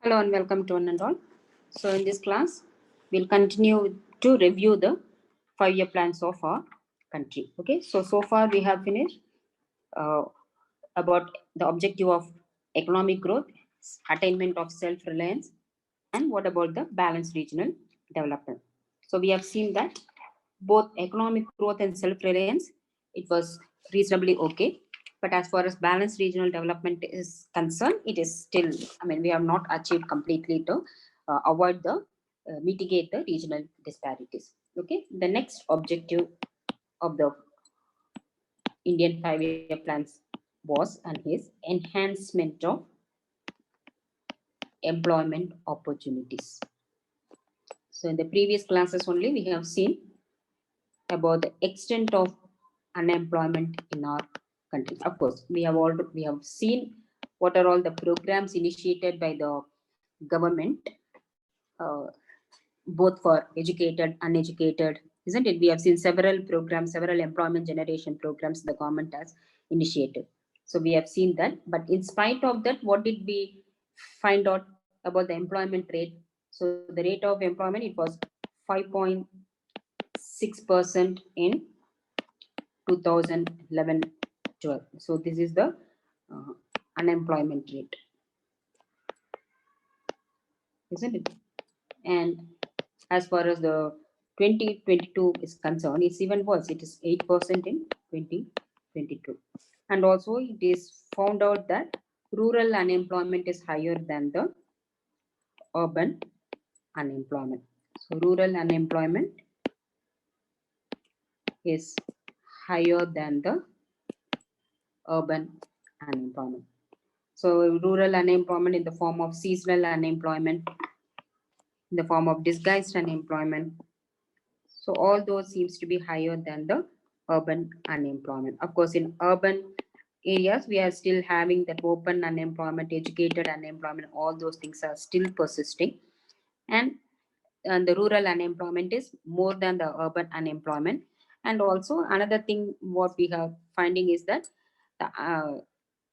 Hello and welcome to one and all. So in this class, we'll continue to review the 5-year plans of our country. Okay, so far we have finished uh, about the objective of economic growth, attainment of self-reliance, and what about the balanced regional development. So we have seen that both economic growth and self-reliance, it was reasonably okay. But as far as balanced regional development is concerned, it is still, I mean, we have not achieved completely to avoid the mitigate the regional disparities. Okay, the next objective of the Indian 5-year plans was and is enhancement of employment opportunities. So in the previous classes only, we have seen about the extent of unemployment in our country. Of course, we have seen what are all the programs initiated by the government, uh, both for educated, uneducated, isn't it? We have seen several programs, several employment generation programs the government has initiated. So we have seen that, but in spite of that, what did we find out about the employment rate? So the rate of employment, it was 5.6% in 2011-12. So this is the uh, unemployment rate, isn't it? And as far as the 2022 is concerned, it's even worse. It is 8% in 2022. And also it is found out that rural unemployment is higher than the urban unemployment. So rural unemployment is higher than the urban unemployment. So rural unemployment in the form of seasonal unemployment, in the form of disguised unemployment. So all those seems to be higher than the urban unemployment. Of course, in urban areas, we are still having that open unemployment, educated unemployment, all those things are still persisting. And, and the rural unemployment is more than the urban unemployment. And also another thing what we have finding is that the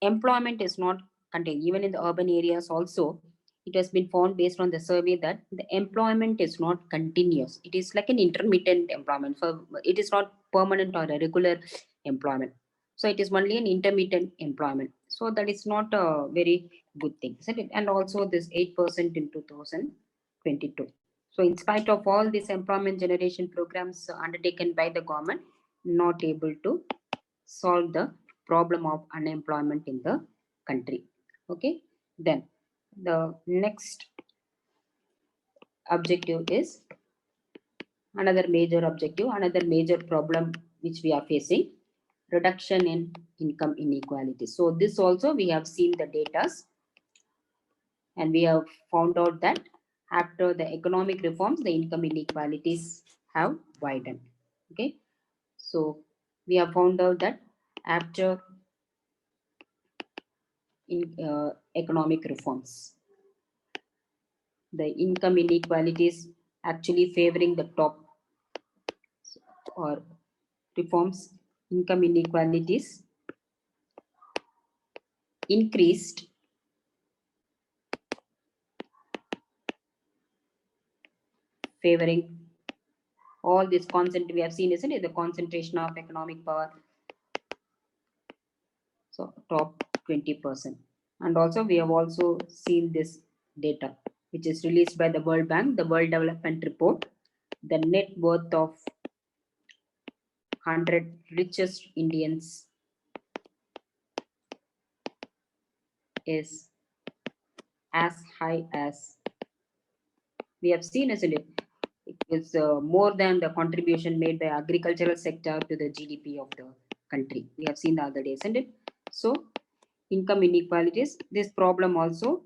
employment is not contained. Even in the urban areas also, it has been found based on the survey that the employment is not continuous. It is like an intermittent employment. So it is not permanent or a regular employment. So it is only an intermittent employment. So that is not a very good thing, isn't it? And also this 8% in 2022. So in spite of all these employment generation programs undertaken by the government, not able to solve the problem of unemployment in the country. Okay, then the next objective is another major objective, another major problem which we are facing, reduction in income inequality. So this also we have seen the data and we have found out that after the economic reforms, the income inequalities have widened. Okay, so we have found out that after economic reforms, the income inequalities actually favoring the top, or reforms, income inequalities increased favoring all this consent we have seen, isn't it? The concentration of economic power. So top 20%. And also we have also seen this data, which is released by the World Bank, the World Development Report, the net worth of 100 richest Indians is as high as we have seen, isn't it? It is more than the contribution made by agricultural sector to the GDP of the country. We have seen the other day, isn't it? So income inequalities, this problem also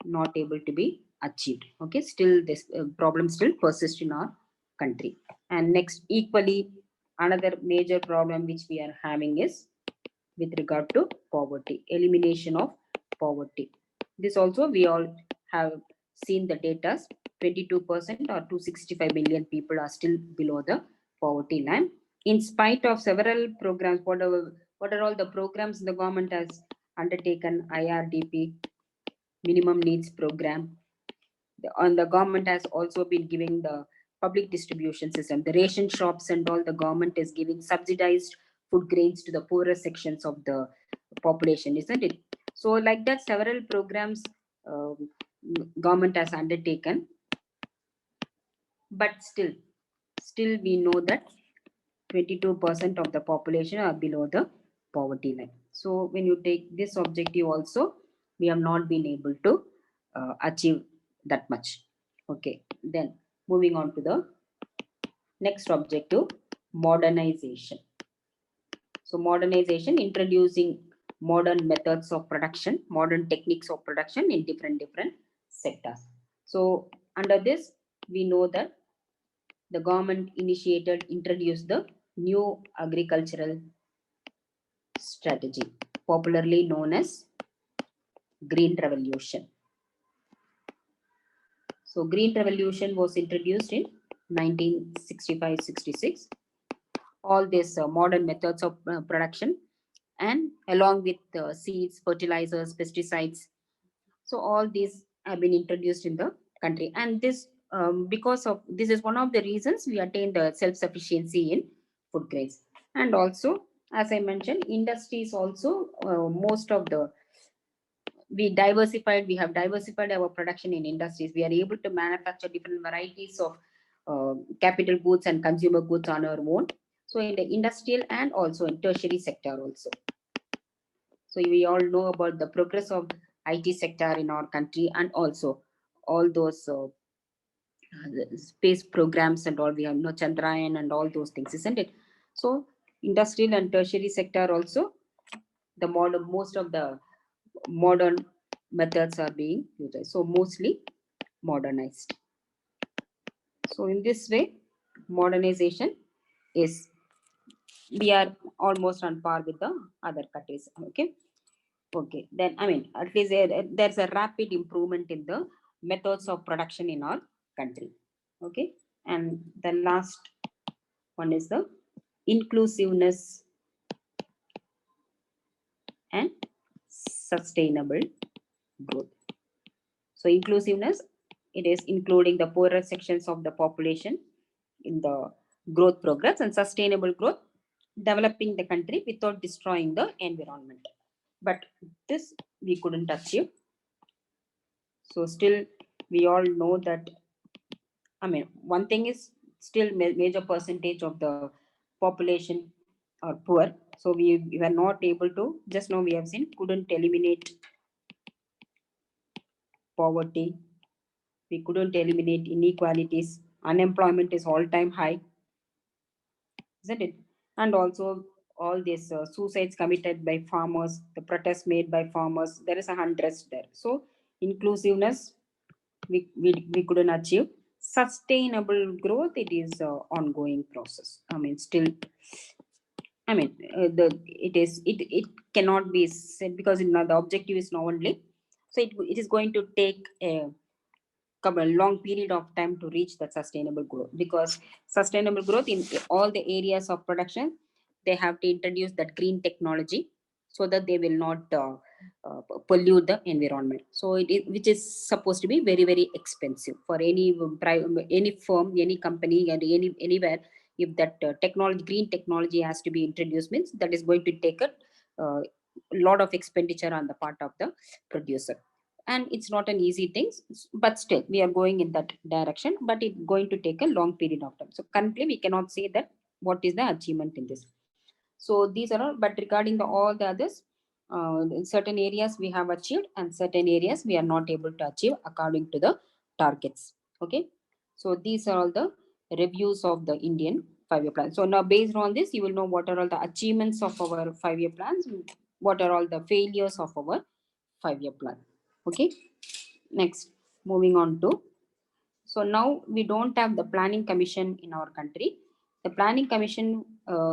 not able to be achieved. Okay, still this problem still persists in our country. And next, equally, another major problem which we are having is with regard to poverty, elimination of poverty. This also we all have seen the data. 22% or 265 million people are still below the poverty line. In spite of several programs, what are all the programs the government has undertaken? IRDP, minimum needs program, And the government has also been giving the public distribution system, the ration shops and all. The government is giving subsidized food grains to the poorer sections of the population, isn't it? So like that, several programs government has undertaken, but still we know that 22% of the population are below the poverty line. So when you take this objective also, we have not been able to achieve that much. Okay, then moving on to the next objective, modernization. So modernization, introducing modern methods of production, modern techniques of production in different sectors. So under this, we know that the government introduced the new agricultural strategy, popularly known as Green Revolution. So Green Revolution was introduced in 1965-66. All these modern methods of production, and along with seeds, fertilizers, pesticides. So all these have been introduced in the country, and this because of this is one of the reasons we attain the self-sufficiency in food grains. And also, as I mentioned, industries also, most of the we have diversified our production in industries. We are able to manufacture different varieties of capital goods and consumer goods on our own. So in the industrial and also in tertiary sector also. So we all know about the progress of IT sector in our country, and also all those space programs and all. We have Chandrayaan and all those things, isn't it? So industrial and tertiary sector also, the modern most of the modern methods are being utilized. So mostly modernized. So in this way, modernization is, we are almost on par with the other countries. Okay. Okay. Then I mean, at least there's a rapid improvement in the methods of production in our country. Okay. And the last one is the inclusiveness and sustainable growth. So inclusiveness, it is including the poorer sections of the population in the growth progress, and sustainable growth, developing the country without destroying the environment. But this we couldn't achieve. So still we all know that, I mean, one thing is still major percentage of the population are poor. So we were not able to, just now we have seen, couldn't eliminate poverty. We couldn't eliminate inequalities. Unemployment is all-time high, isn't it? And also all these suicides committed by farmers, the protests made by farmers, there is a unrest there. So inclusiveness, we couldn't achieve. Sustainable growth, it is ongoing process. I mean, still, I mean, it cannot be said, because the objective is not only, so it is going to take a long period of time to reach that sustainable growth, because sustainable growth in all the areas of production, they have to introduce that green technology, so that they will not pollute the environment. So it is, which is supposed to be very expensive for any firm, any company, and anywhere. If that technology, green technology, has to be introduced, means that is going to take a lot of expenditure on the part of the producer, and it's not an easy thing. But still we are going in that direction, but it's going to take a long period of time. So currently we cannot say that what is the achievement in this. So these are all, but regarding the all the others, in certain areas we have achieved, and certain areas we are not able to achieve according to the targets. Okay, so these are all the reviews of the Indian 5-year plan. So now based on this, you will know what are all the achievements of our 5-year plans, what are all the failures of our 5-year plan. Okay, next, moving on to, so now we don't have the planning commission in our country. The planning commission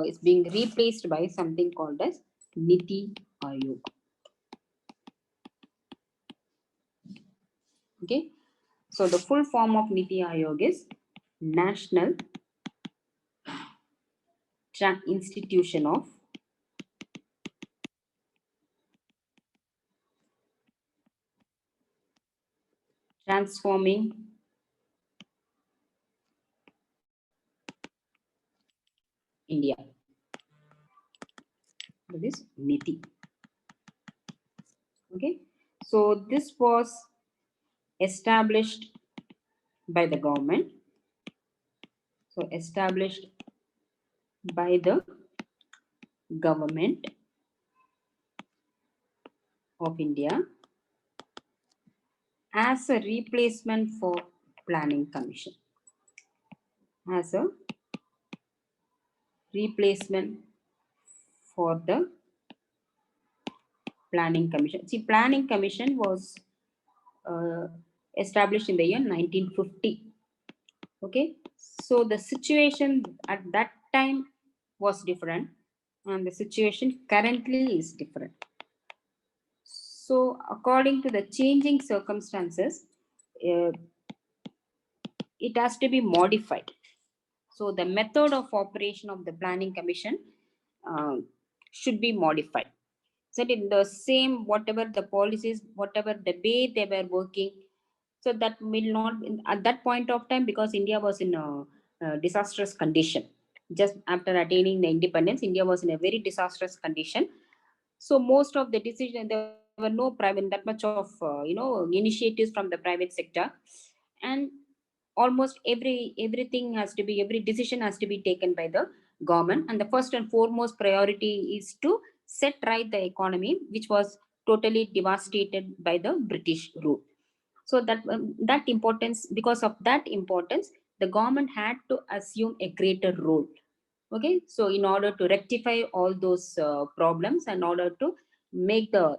is being replaced by something called as Niti Aayog. Okay, so the full form of Niti Aayog is National Institution of transforming India. That is Niti. Okay. So this was established by the government. So established by the government of India as a replacement for planning commission. As a replacement for the planning commission. See, planning commission was uh, established in the year 1950. Okay, so the situation at that time was different, and the situation currently is different. So, according to the changing circumstances, uh, it has to be modified. So, the method of operation of the planning commission uh, should be modified. So, in the same, whatever the policies, whatever the way they were working, so that will not, at that point of time, because India was in a disastrous condition. Just after attaining the independence, India was in a very disastrous condition. So most of the decision, there were no private, that much of initiatives from the private sector, and almost everything has to be, every decision has to be taken by the government. And the first and foremost priority is to set right the economy, which was totally devastated by the British rule. So that importance, because of that importance, the government had to assume a greater role. Okay, so in order to rectify all those problems, in order to make the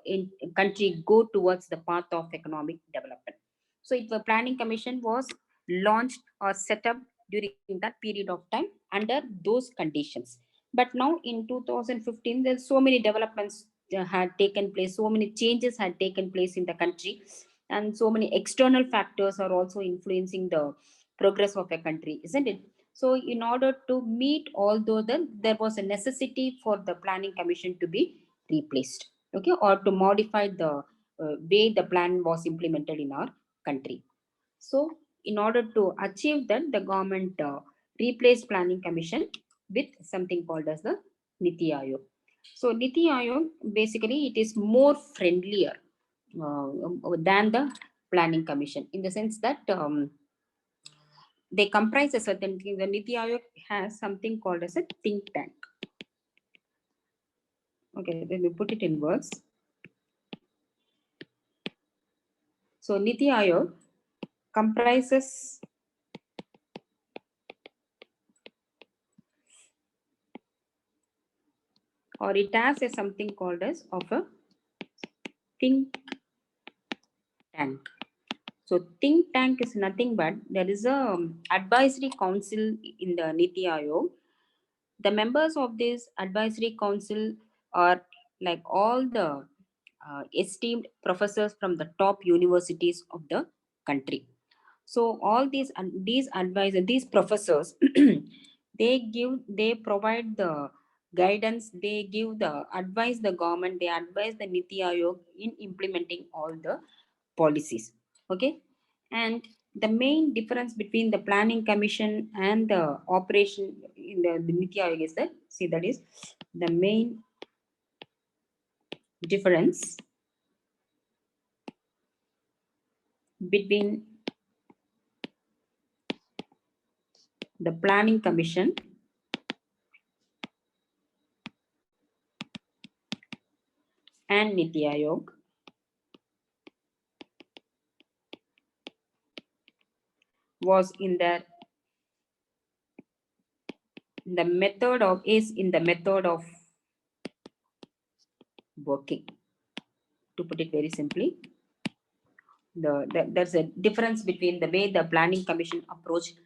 country go towards the path of economic development. So if the planning commission was launched or set up during that period of time under those conditions. But now in 2015, there's so many developments had taken place, so many changes had taken place in the country, and so many external factors are also influencing the progress of a country, isn't it? So in order to meet all those, then there was a necessity for the planning commission to be replaced, okay, or to modify the way the plan was implemented in our country. So in order to achieve that, the government replaced planning commission with something called as the Niti Aayog. So Niti Aayog, basically it is more friendlier than the planning commission, in the sense that they comprise a certain thing. The Niti Aayog has something called as a think tank. Okay, let me put it in words. So Niti Aayog comprises or it has a something called as of a think tank. So think tank is nothing but there is a advisory council in the Niti Aayog. The members of this advisory council are like all the esteemed professors from the top universities of the country. So all these advisors, these professors, they provide the guidance, they give the advice the government, they advise the Niti Aayog in implementing all the policies. Okay, and the main difference between the planning commission and the operation in the Niti Aayog is that, see, that is the main difference between the planning commission and Niti Aayog was in the method of working. To put it very simply, there's a difference between the way the planning commission approached.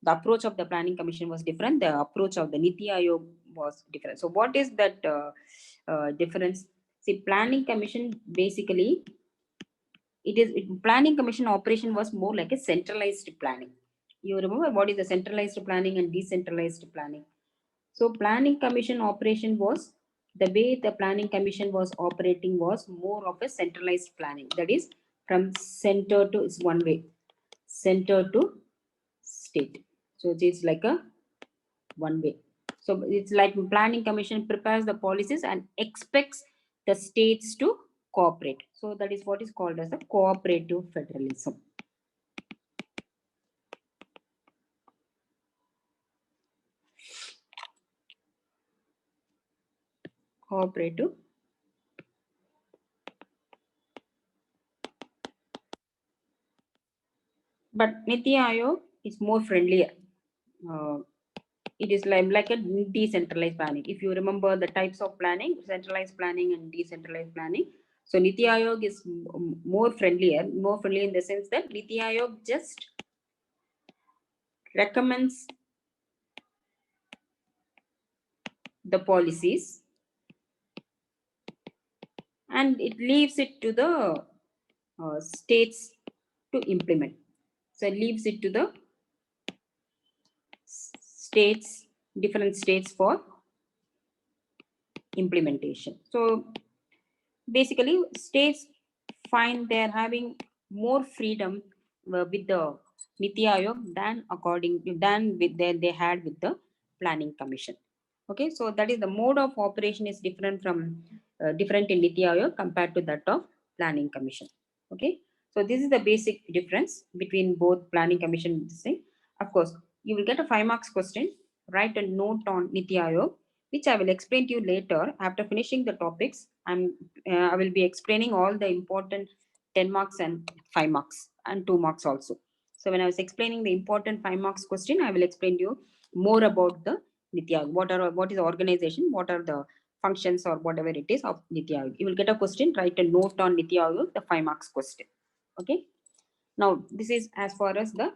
The approach of the planning commission was different. The approach of the Niti Aayog was different. So what is that difference? See, planning commission basically, planning commission operation was more like a centralized planning. You remember what is the centralized planning and decentralized planning? So planning commission operation was, the way the planning commission was operating was more of a centralized planning. That is, from center to, it's one way, center to state. So it's like a one way. So it's like planning commission prepares the policies and expects the states to cooperate. So that is what is called as the cooperative federalism. Cooperative. But Niti Aayog is more friendlier. It is like a decentralized planning. If you remember the types of planning, centralized planning and decentralized planning. So Niti Aayog is more friendly in the sense that Niti Aayog just recommends the policies and it leaves it to the states to implement. So it leaves it to the states, different states for implementation. So basically, states find they're having more freedom with the Niti Aayog than with they had with the Planning Commission. Okay, so that is the mode of operation is different from different in Niti Aayog compared to that of Planning Commission. Okay, so this is the basic difference between both Planning Commission and this thing. Of course, you will get a 5 marks question. Write a note on Niti Aayog, which I will explain to you later after finishing the topics. I will be explaining all the important 10 marks and 5 marks and 2 marks also. So when I was explaining the important 5 marks question, I will explain to you more about the Niti Aayog. What is the organization? What are the functions or whatever it is of Niti Aayog? You will get a question. Write a note on Niti Aayog, the 5 marks question. Okay. Now this is as far as the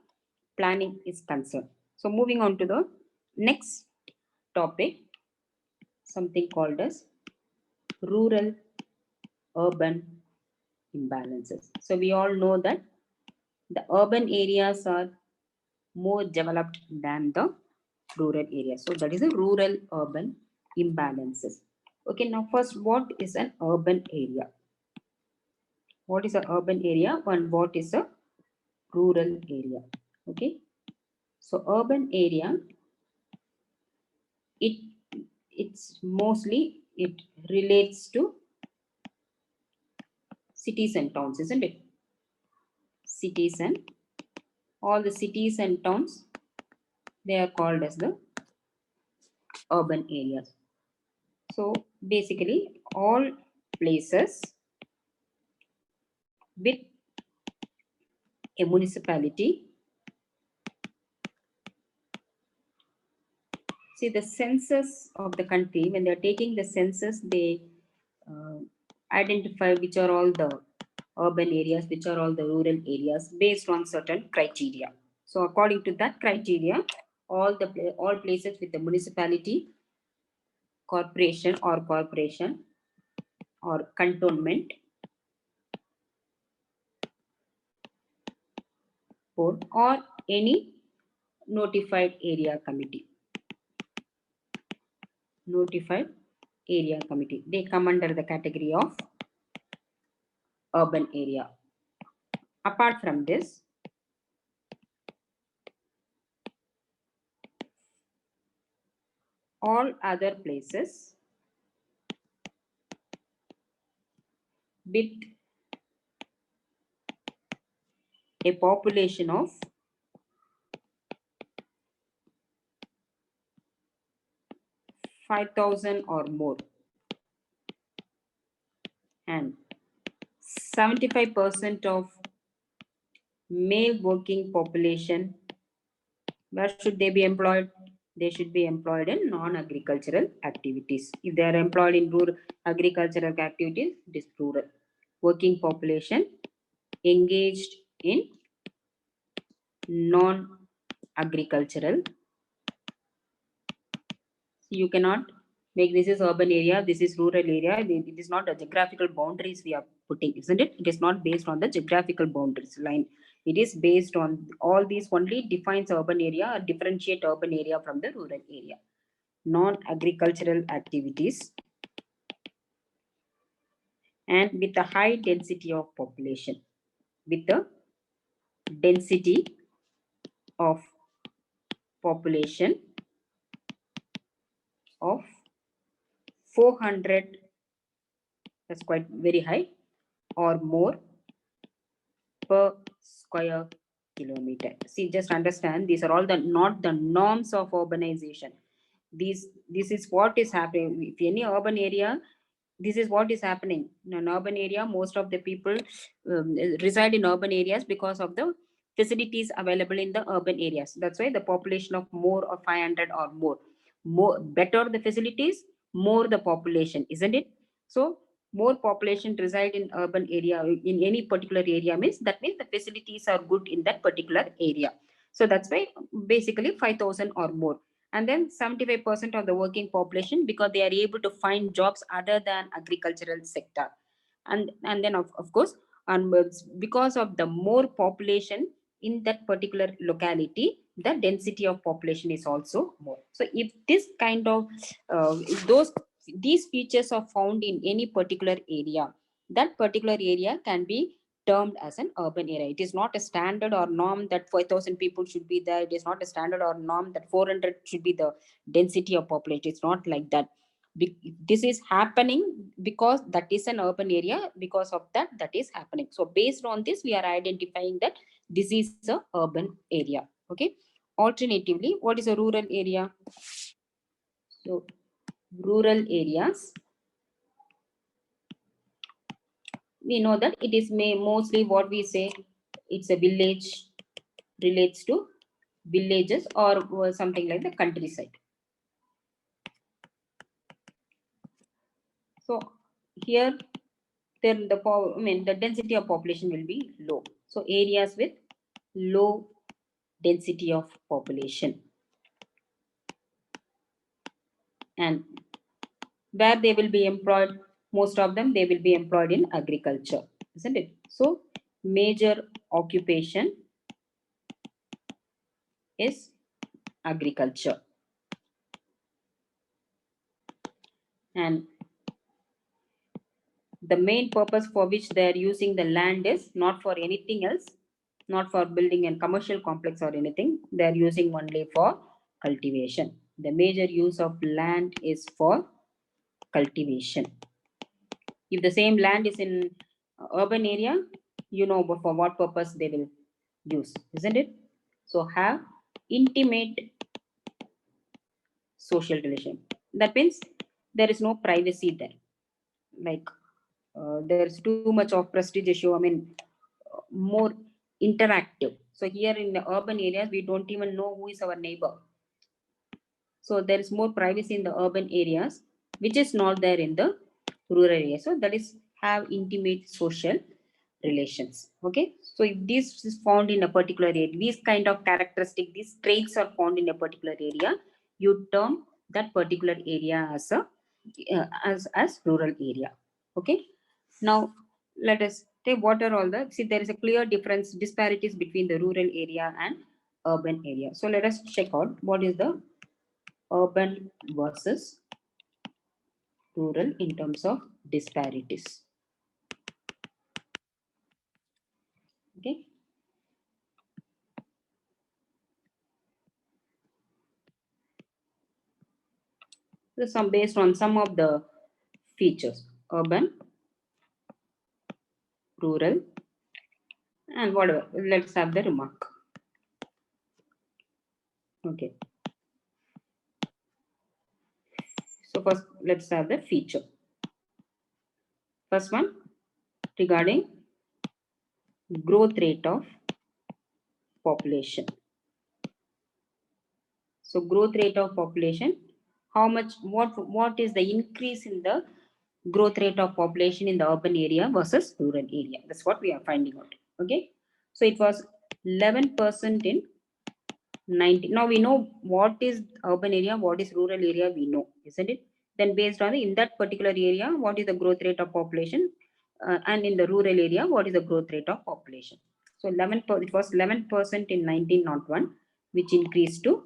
planning is concerned. So moving on to the next topic, something called as rural urban imbalances. So we all know that the urban areas are more developed than the rural areas. So that is a rural urban imbalances. Okay, now first, what is an urban area? What is an urban area and what is a rural area? Okay, so urban area, it it's mostly it relates to cities and towns, isn't it? Cities and all the cities and towns, they are called as the urban areas. So basically all places with a municipality. See, the census of the country, when they're taking the census, they uh, identify which are all the urban areas, which are all the rural areas based on certain criteria. So according to that criteria, all places with the municipality, corporation or cantonment board or any notified area committee. Notified area committee. They come under the category of urban area. Apart from this, all other places with a population of 5,000 or more and 75% of male working population, where should they be employed? They should be employed in non-agricultural activities. If they are employed in rural agricultural activities, it is rural. Working population engaged in non-agricultural. You cannot make this is urban area, this is rural area. It is not the geographical boundaries we are putting, isn't it? It is not based on the geographical boundaries line. It is based on all these only defines urban area or differentiate urban area from the rural area. Non-agricultural activities and with a high density of population. with a density of population of 400, that's quite very high, or more per square kilometer. See, just understand, these are all the not the norms of urbanization. This is what is happening. If any urban area, this is what is happening in an urban area. Most of the people reside in urban areas because of the facilities available in the urban areas. That's why the population of more of 500 or more better the facilities, more the population, isn't it? So more population reside in urban area, in any particular area, means that means the facilities are good in that particular area. So that's why basically 5,000 or more. And then 75% of the working population, because they are able to find jobs other than agricultural sector. And then of course, and because of the more population in that particular locality, the density of population is also more. So if this kind of if these features are found in any particular area, that particular area can be termed as an urban area. It is not a standard or norm that 5,000 people should be there. It is not a standard or norm that 400 should be the density of population. It's not like that. This is happening because that is an urban area. Because of that, that is happening. So based on this, we are identifying that this is a urban area. Okay. Alternatively, what is a rural area? So rural areas, we know that it is mostly what we say, it's a village, relates to villages or something like the countryside. So here, then the density of population will be low. So areas with low density of population, and where they will be employed, most of them they will be employed in agriculture, isn't it? So major occupation is agriculture, and the main purpose for which they are using the land is not for anything else, not for building a commercial complex or anything. They are using only for cultivation. The major use of land is for cultivation. If the same land is in urban area, you know for what purpose they will use, isn't it? So have intimate social relation. That means there is no privacy there. Like there's too much of prestige issue. I mean, more interactive. So here in the urban areas, we don't even know who is our neighbor. So there is more privacy in the urban areas, which is not there in the rural areas. So that is have intimate social relations. Okay. So if this is found in a particular area, these kind of characteristic, these traits are found in a particular area, you term that particular area as a as rural area. Okay. Now let us take what are all the, see there is a clear difference, disparities between the rural area and urban area. So let us check out what is the urban versus rural in terms of disparities. Okay. So some based on some of the features, urban, rural, and whatever. Let's have the remark. Okay. So first, let's have the feature. First one, regarding growth rate of population. So growth rate of population, how much, what is the increase in the growth rate of population in the urban area versus rural area? That's what we are finding out. Okay. So it was 11% in 90. Now we know what is urban area, what is rural area, we know, isn't it? Then based on in that particular area, what is the growth rate of population, and in the rural area, what is the growth rate of population? So it was 11% in 1901, which increased to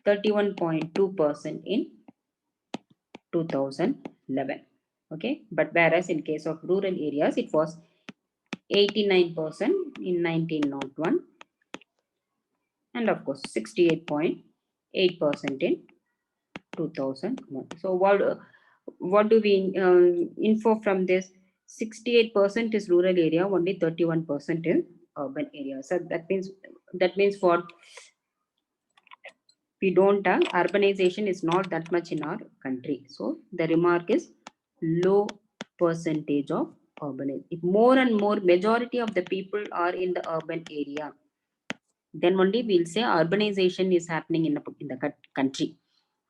31.2% in 2011. Okay, but whereas in case of rural areas, it was 89% in 1901, and of course 68.8% in 2001. So what do we info from this? 68% is rural area, only 31% is urban area. So that means what? We don't have urbanization is not that much in our country. So the remark is low percentage of urban. If more and more majority of the people are in the urban area, then only we'll say urbanization is happening in the country.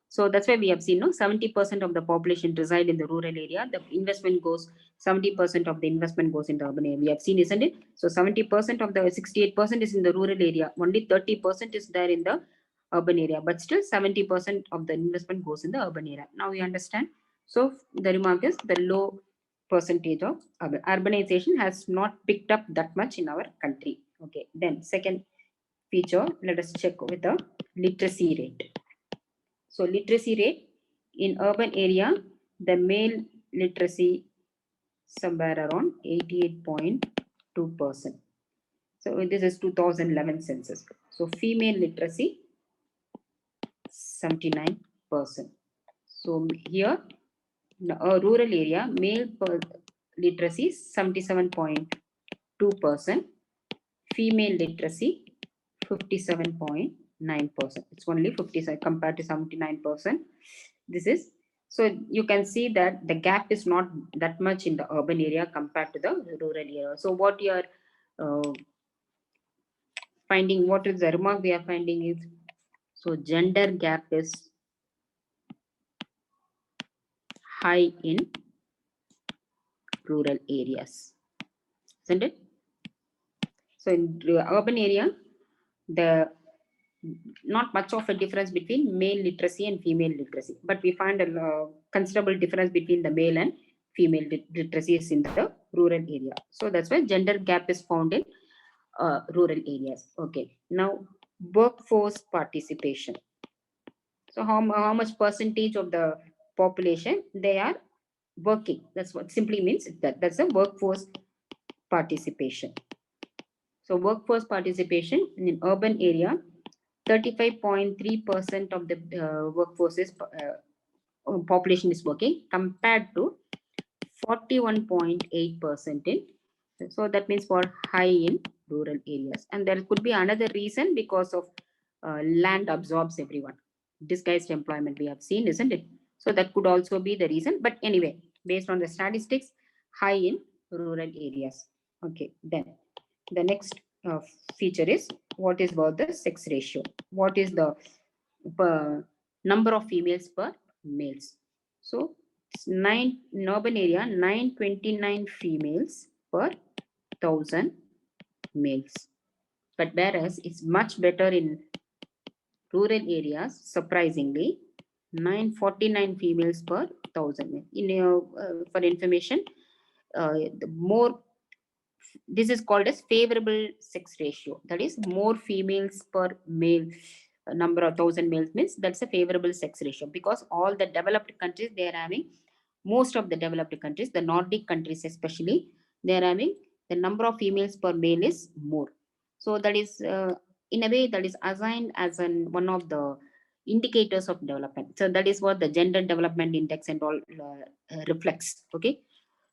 So that's why we have seen, no, 70% of the population reside in the rural area. The investment goes, 70% of the investment goes in the urban area. We have seen, isn't it? So 70% of the 68% is in the rural area. Only 30% is there in the urban area. But still 70% of the investment goes in the urban area. Now we understand. So the remark is the low percentage of urbanization has not picked up that much in our country. Okay. Then second feature, let us check with the literacy rate. So literacy rate in urban area, the male literacy somewhere around 88.2%. So this is 2011 census. So female literacy 79%. So here rural area male literacy 77.2%, female literacy 57.9%. It's only 57 compared to 79%. This is, so you can see that the gap is not that much in the urban area compared to the rural area. So what you are finding, what is the remark we are finding is, so gender gap is high in rural areas, isn't it? So in urban area, the not much of a difference between male literacy and female literacy, but we find a considerable difference between the male and female literacies in the rural area. So that's why gender gap is found in rural areas. Okay, now workforce participation. So how much percentage of the population they are working? That's what simply means, that's a workforce participation. So workforce participation in urban area, 35.3% of the workforce is population is working compared to 41.8% in. So that means for high in rural areas. And there could be another reason because of land absorbs everyone. Disguised employment we have seen, isn't it? So that could also be the reason. But anyway, based on the statistics, high in rural areas. Okay, then the next feature is, what is about the sex ratio? What is the number of females per males? So in urban area, 929 females per 1000 males. But whereas it's much better in rural areas, surprisingly, 949 females per 1000 males. For information, the more, this is called as favorable sex ratio. That is more females per male, number of 1000 males means that's a favorable sex ratio, because all the developed countries, they are having, most of the developed countries, the Nordic countries especially, they are having the number of females per male is more. So that is in a way that is assigned as one of the indicators of development. So that is what the gender development index and all reflects. Okay.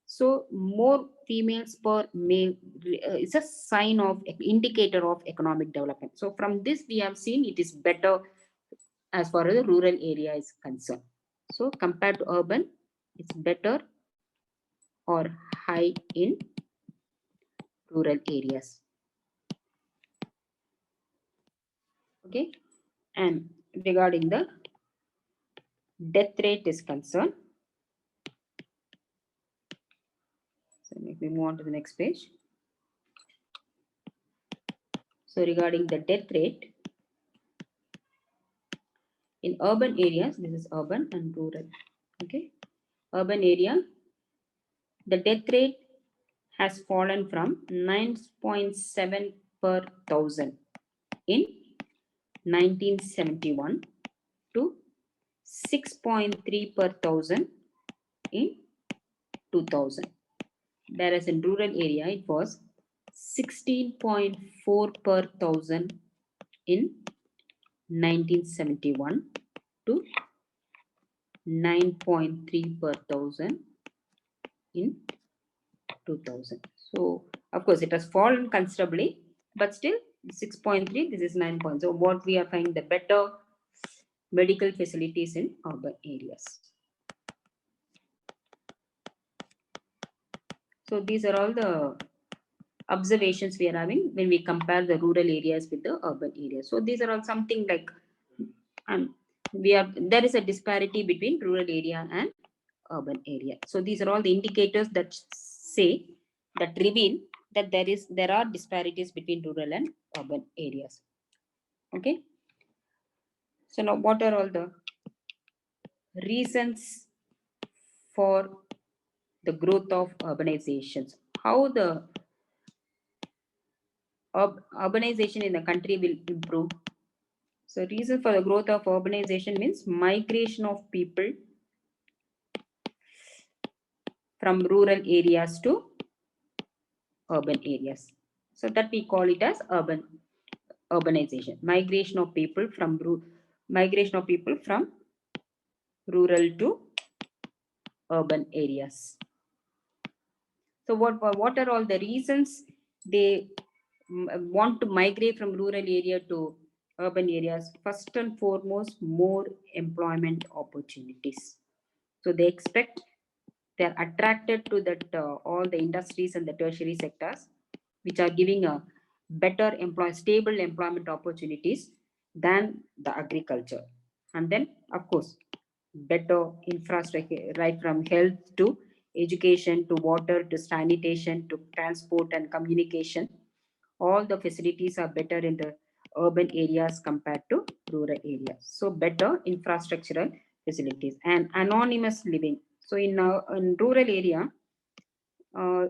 So more females per male is a sign of indicator of economic development. So from this we have seen it is better as far as the rural area is concerned. So compared to urban, it's better or high in rural areas. Okay, and regarding the death rate is concerned, so let me move on to the next page. So regarding the death rate in urban areas, this is urban and rural. Okay, urban area, the death rate has fallen from 9.7 per 1000 in 1971 to 6.3 per 1000 in 2000. Whereas in rural area, it was 16.4 per thousand in 1971 to 9.3 per thousand in 2000. So, of course, it has fallen considerably, but still 6.3, this is 9 points. So, what we are finding the better medical facilities in urban areas. So, these are all the observations we are having when we compare the rural areas with the urban areas. So, these are all something like there is a disparity between rural area and urban area. So these are all the indicators that reveal that there are disparities between rural and urban areas. Okay. So now what are all the reasons for the growth of urbanizations? How the urbanization in the country will improve? So reason for the growth of urbanization means migration of people from rural areas to urban areas. So that we call it as urbanization. Migration of people from rural to urban areas. So what are all the reasons they want to migrate from rural area to urban areas? First and foremost, more employment opportunities. So they're attracted to that all the industries and the tertiary sectors, which are giving a better stable employment opportunities than the agriculture. And then, of course, better infrastructure, right from health to education to water to sanitation to transport and communication. All the facilities are better in the urban areas compared to rural areas. So better infrastructural facilities and anonymous living. So in rural area, uh,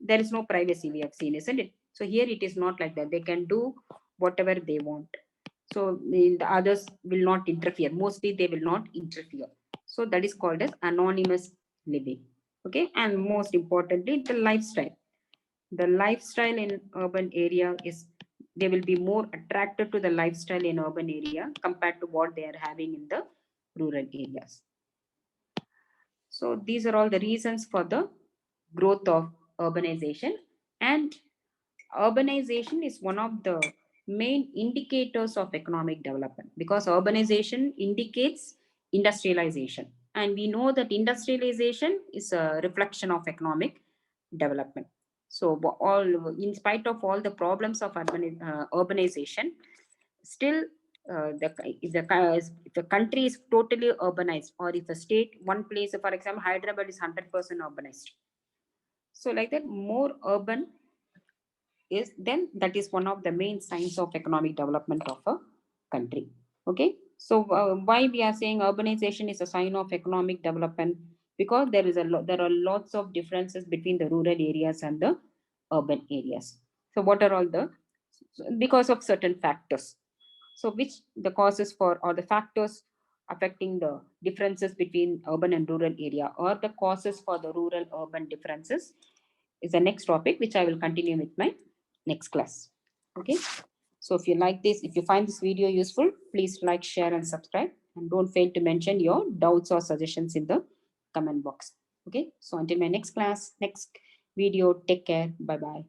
there is no privacy, we have seen, isn't it? So here it is not like that. They can do whatever they want. So the others will not interfere. Mostly they will not interfere. So that is called as anonymous living. Okay, and most importantly, the lifestyle. The lifestyle in urban area is they will be more attracted to the lifestyle in urban area compared to what they are having in the rural areas. So these are all the reasons for the growth of urbanization, and urbanization is one of the main indicators of economic development because urbanization indicates industrialization, and we know that industrialization is a reflection of economic development. So all in spite of all the problems of urbanization, still if the country is totally urbanized, or if a state, one place, for example, Hyderabad is 100% urbanized, so like that more urban is, then that is one of the main signs of economic development of a country. Okay, so why we are saying urbanization is a sign of economic development? Because there are lots of differences between the rural areas and the urban areas. So what are all the, because of certain factors, so which the causes for, or the factors affecting the differences between urban and rural area, or the causes for the rural urban differences, is the next topic which I will continue with my next class. Okay, so if you like this, if you find this video useful, please like, share and subscribe, and don't fail to mention your doubts or suggestions in the comment box. Okay, so until my next class, next video, take care. Bye bye.